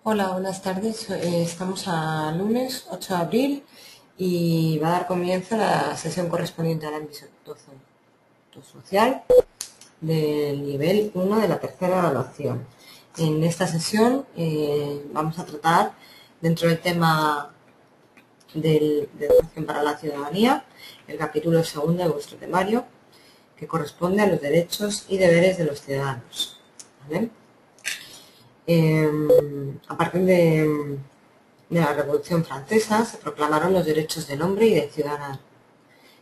Hola, buenas tardes. Estamos a lunes 8 de abril y va a dar comienzo la sesión correspondiente al ámbito social del nivel 1 de la tercera evaluación. En esta sesión vamos a tratar, dentro del tema de educación para la ciudadanía, el capítulo segundo de vuestro temario, que corresponde a los derechos y deberes de los ciudadanos. ¿Vale? A partir de la Revolución Francesa se proclamaron los derechos del hombre y del ciudadano,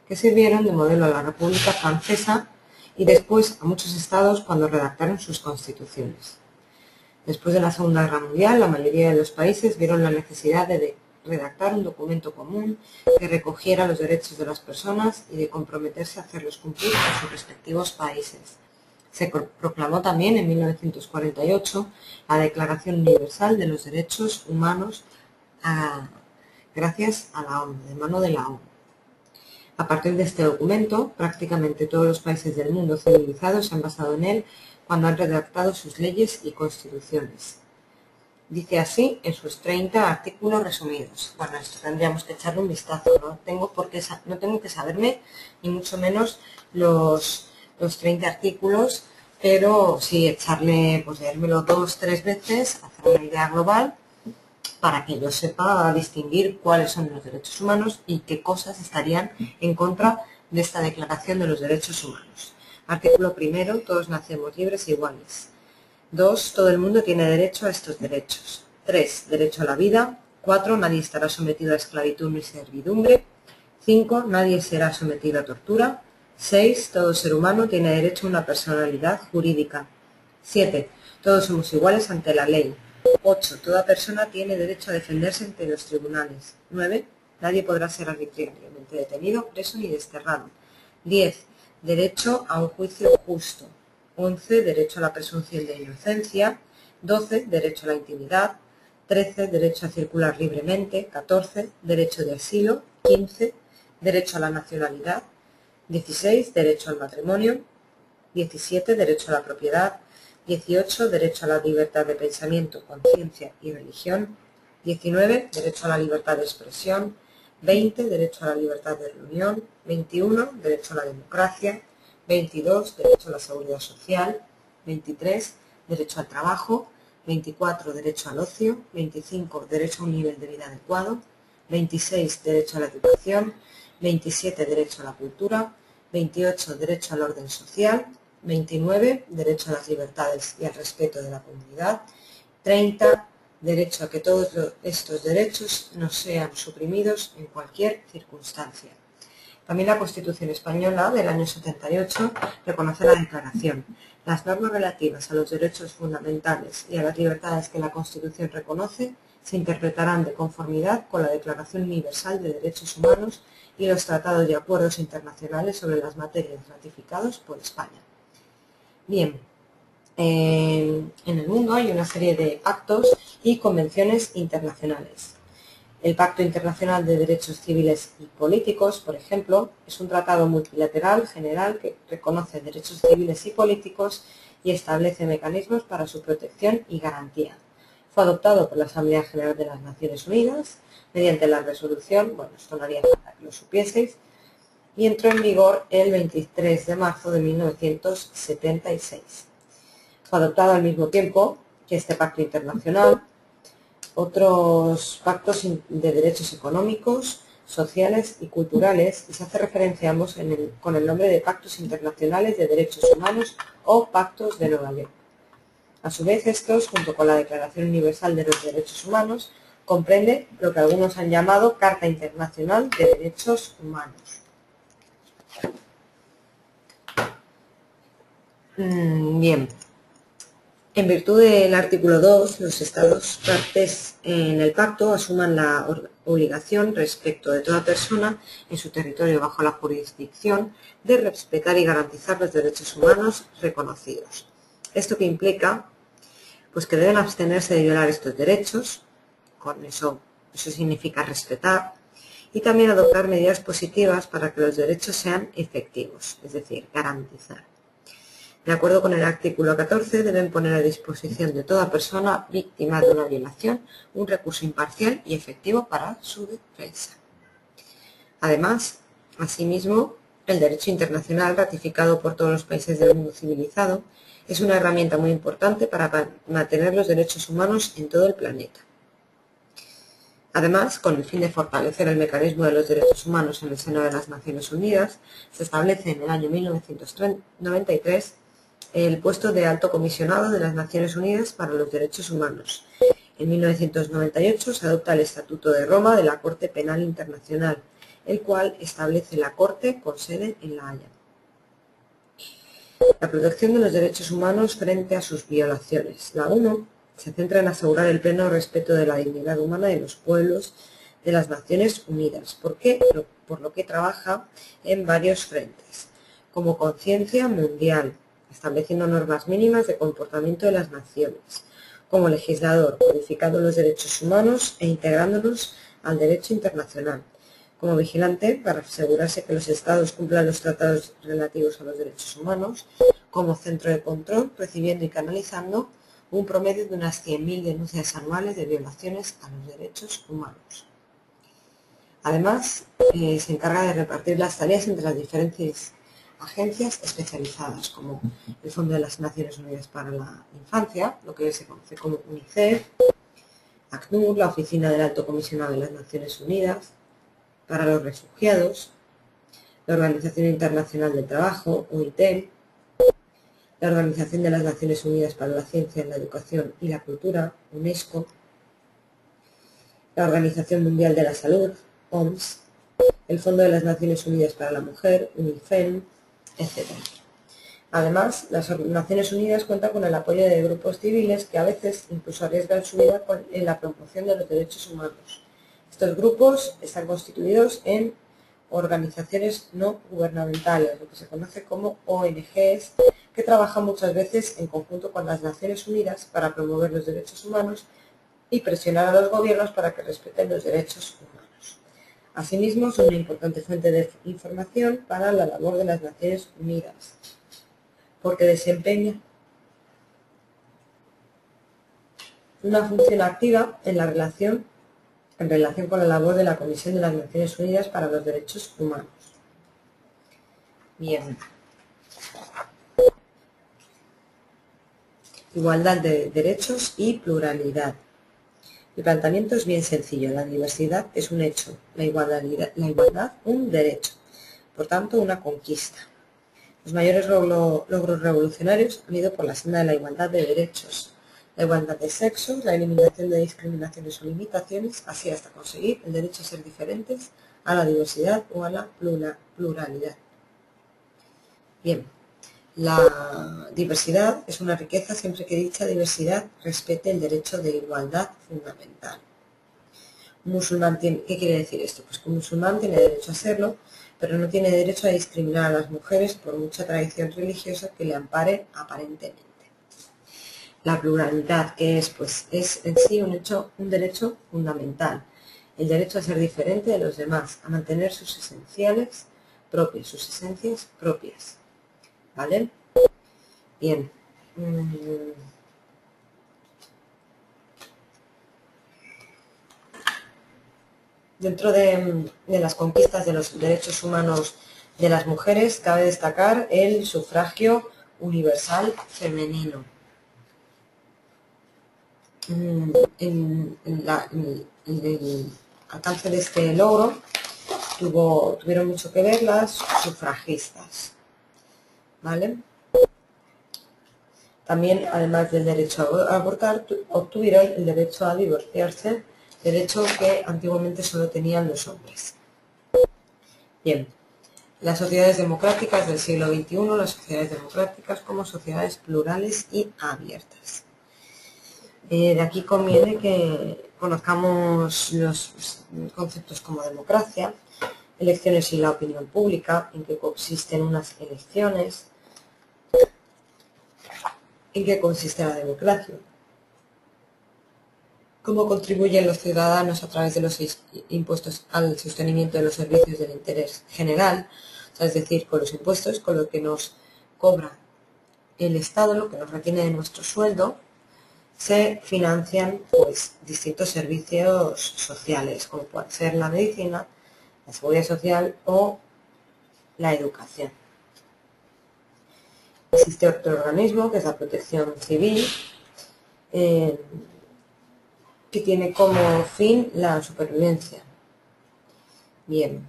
que sirvieron de modelo a la República Francesa y después a muchos estados cuando redactaron sus constituciones. Después de la Segunda Guerra Mundial, la mayoría de los países vieron la necesidad de redactar un documento común que recogiera los derechos de las personas y de comprometerse a hacerlos cumplir en sus respectivos países. Se proclamó también en 1948 la Declaración Universal de los Derechos Humanos gracias a la ONU, de mano de la ONU. A partir de este documento, prácticamente todos los países del mundo civilizados se han basado en él cuando han redactado sus leyes y constituciones. Dice así en sus 30 artículos resumidos. Bueno, esto tendríamos que echarle un vistazo, no tengo que saberme ni mucho menos los 30 artículos, pero sí echarle, pues leérmelo 2 o 3 veces, hacer una idea global para que yo sepa distinguir cuáles son los derechos humanos y qué cosas estarían en contra de esta Declaración de los Derechos Humanos. Artículo primero, todos nacemos libres e iguales. 2. Todo el mundo tiene derecho a estos derechos. 3. Derecho a la vida. 4. Nadie estará sometido a esclavitud ni servidumbre. 5. Nadie será sometido a tortura. 6. Todo ser humano tiene derecho a una personalidad jurídica. 7. Todos somos iguales ante la ley. 8. Toda persona tiene derecho a defenderse ante los tribunales. 9. Nadie podrá ser arbitrariamente detenido, preso ni desterrado. 10. Derecho a un juicio justo. 11. Derecho a la presunción de inocencia. 12. Derecho a la intimidad. 13. Derecho a circular libremente. 14. Derecho de asilo. 15. Derecho a la nacionalidad. 16. Derecho al matrimonio. 17. Derecho a la propiedad. 18. Derecho a la libertad de pensamiento, conciencia y religión. 19. Derecho a la libertad de expresión. 20. Derecho a la libertad de reunión. 21. Derecho a la democracia. 22. Derecho a la seguridad social. 23. Derecho al trabajo. 24. Derecho al ocio. 25. Derecho a un nivel de vida adecuado. 26. Derecho a la educación. 27. Derecho a la cultura. 28. Derecho al orden social. 29. Derecho a las libertades y al respeto de la comunidad. 30. Derecho a que todos estos derechos no sean suprimidos en cualquier circunstancia. También la Constitución española del año 78 reconoce la Declaración. Las normas relativas a los derechos fundamentales y a las libertades que la Constitución reconoce se interpretarán de conformidad con la Declaración Universal de Derechos Humanos y los tratados y acuerdos internacionales sobre las materias ratificados por España. Bien, en el mundo hay una serie de pactos y convenciones internacionales. El Pacto Internacional de Derechos Civiles y Políticos, por ejemplo, es un tratado multilateral general que reconoce derechos civiles y políticos y establece mecanismos para su protección y garantía. Fue adoptado por la Asamblea General de las Naciones Unidas mediante la resolución, bueno, esto no haría falta que lo supieseis, y entró en vigor el 23 de marzo de 1976. Fue adoptado al mismo tiempo que este pacto internacional otros pactos de derechos económicos, sociales y culturales, y se hace referencia a ambos con el nombre de Pactos Internacionales de Derechos Humanos o Pactos de Nueva York. A su vez, estos, junto con la Declaración Universal de los Derechos Humanos, comprende lo que algunos han llamado Carta Internacional de Derechos Humanos. Bien. En virtud del artículo 2, los Estados partes en el pacto asuman la obligación respecto de toda persona en su territorio bajo la jurisdicción de respetar y garantizar los derechos humanos reconocidos. ¿Esto que implica? Pues que deben abstenerse de violar estos derechos, con eso significa respetar, y también adoptar medidas positivas para que los derechos sean efectivos, es decir, garantizar. De acuerdo con el artículo 14, deben poner a disposición de toda persona víctima de una violación un recurso imparcial y efectivo para su defensa. Además, asimismo, el derecho internacional ratificado por todos los países del mundo civilizado es una herramienta muy importante para mantener los derechos humanos en todo el planeta. Además, con el fin de fortalecer el mecanismo de los derechos humanos en el seno de las Naciones Unidas, se establece en el año 1993 el puesto de Alto Comisionado de las Naciones Unidas para los Derechos Humanos. En 1998 se adopta el Estatuto de Roma de la Corte Penal Internacional, el cual establece la Corte con sede en La Haya. La protección de los derechos humanos frente a sus violaciones. La ONU se centra en asegurar el pleno respeto de la dignidad humana de los pueblos de las Naciones Unidas, por lo que trabaja en varios frentes, como conciencia mundial, estableciendo normas mínimas de comportamiento de las naciones, como legislador, codificando los derechos humanos e integrándolos al derecho internacional, como vigilante para asegurarse que los Estados cumplan los tratados relativos a los derechos humanos, como centro de control, recibiendo y canalizando un promedio de unas 100.000 denuncias anuales de violaciones a los derechos humanos. Además, se encarga de repartir las tareas entre las diferentes agencias especializadas, como el Fondo de las Naciones Unidas para la Infancia, lo que se conoce como UNICEF, ACNUR, la Oficina del Alto Comisionado de las Naciones Unidas para los Refugiados, la Organización Internacional del Trabajo, OIT, la Organización de las Naciones Unidas para la Ciencia, la Educación y la Cultura, UNESCO, la Organización Mundial de la Salud, OMS, el Fondo de las Naciones Unidas para la Mujer, UNIFEM, etc. Además, las Naciones Unidas cuentan con el apoyo de grupos civiles que a veces incluso arriesgan su vida en la promoción de los derechos humanos. Estos grupos están constituidos en organizaciones no gubernamentales, lo que se conoce como ONGs, que trabajan muchas veces en conjunto con las Naciones Unidas para promover los derechos humanos y presionar a los gobiernos para que respeten los derechos humanos. Asimismo, son una importante fuente de información para la labor de las Naciones Unidas, porque desempeña una función activa en relación con la labor de la Comisión de las Naciones Unidas para los Derechos Humanos. Bien. Igualdad de derechos y pluralidad. El planteamiento es bien sencillo. La diversidad es un hecho, la igualdad un derecho, por tanto una conquista. Los mayores logros revolucionarios han ido por la senda de la igualdad de derechos, la igualdad de sexos, la eliminación de discriminaciones o limitaciones, así hasta conseguir el derecho a ser diferentes, a la diversidad o a la pluralidad. Bien, la diversidad es una riqueza siempre que dicha diversidad respete el derecho de igualdad fundamental. Un musulmán ¿qué quiere decir esto? Pues que un musulmán tiene derecho a serlo, pero no tiene derecho a discriminar a las mujeres por mucha tradición religiosa que le ampare aparentemente. La pluralidad, ¿qué es? Pues es en sí un derecho fundamental, el derecho a ser diferente de los demás, a mantener sus esencias propias. ¿Vale? Bien. Dentro de las conquistas de los derechos humanos de las mujeres, cabe destacar el sufragio universal femenino. El alcance de este logro tuvieron mucho que ver las sufragistas. ¿Vale? También, además del derecho a abortar, obtuvieron el derecho a divorciarse, derecho que antiguamente solo tenían los hombres. Bien, las sociedades democráticas del siglo XXI, las sociedades democráticas como sociedades plurales y abiertas. De aquí conviene que conozcamos los conceptos como democracia, elecciones y la opinión pública, en qué consisten unas elecciones, en qué consiste la democracia, cómo contribuyen los ciudadanos a través de los impuestos al sostenimiento de los servicios del interés general, o sea, es decir, con los impuestos, con lo que nos cobra el Estado lo que nos retiene de nuestro sueldo, se financian pues distintos servicios sociales, como puede ser la medicina, la seguridad social o la educación. Existe otro organismo, que es la Protección Civil, que tiene como fin la supervivencia. Bien.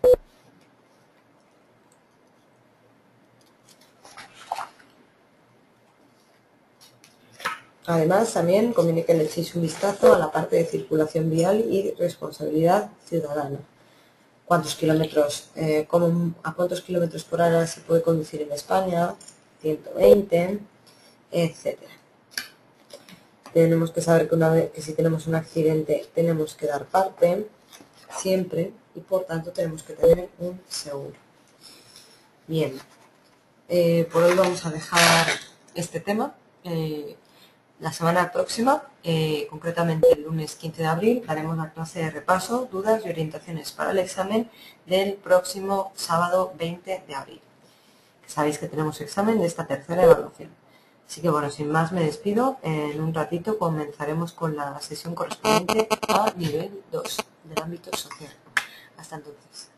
Además, también conviene que le echéis un vistazo a la parte de circulación vial y responsabilidad ciudadana. ¿Cuántos kilómetros, a cuántos kilómetros por hora se puede conducir en España? 120, etcétera. Tenemos que saber que si tenemos un accidente tenemos que dar parte siempre y por tanto tenemos que tener un seguro. Bien, por hoy vamos a dejar este tema. La semana próxima, concretamente el lunes 15 de abril, daremos la clase de repaso, dudas y orientaciones para el examen del próximo sábado 20 de abril. Sabéis que tenemos examen de esta tercera evaluación. Así que bueno, sin más me despido. En un ratito comenzaremos con la sesión correspondiente a nivel 2 del ámbito social. Hasta entonces.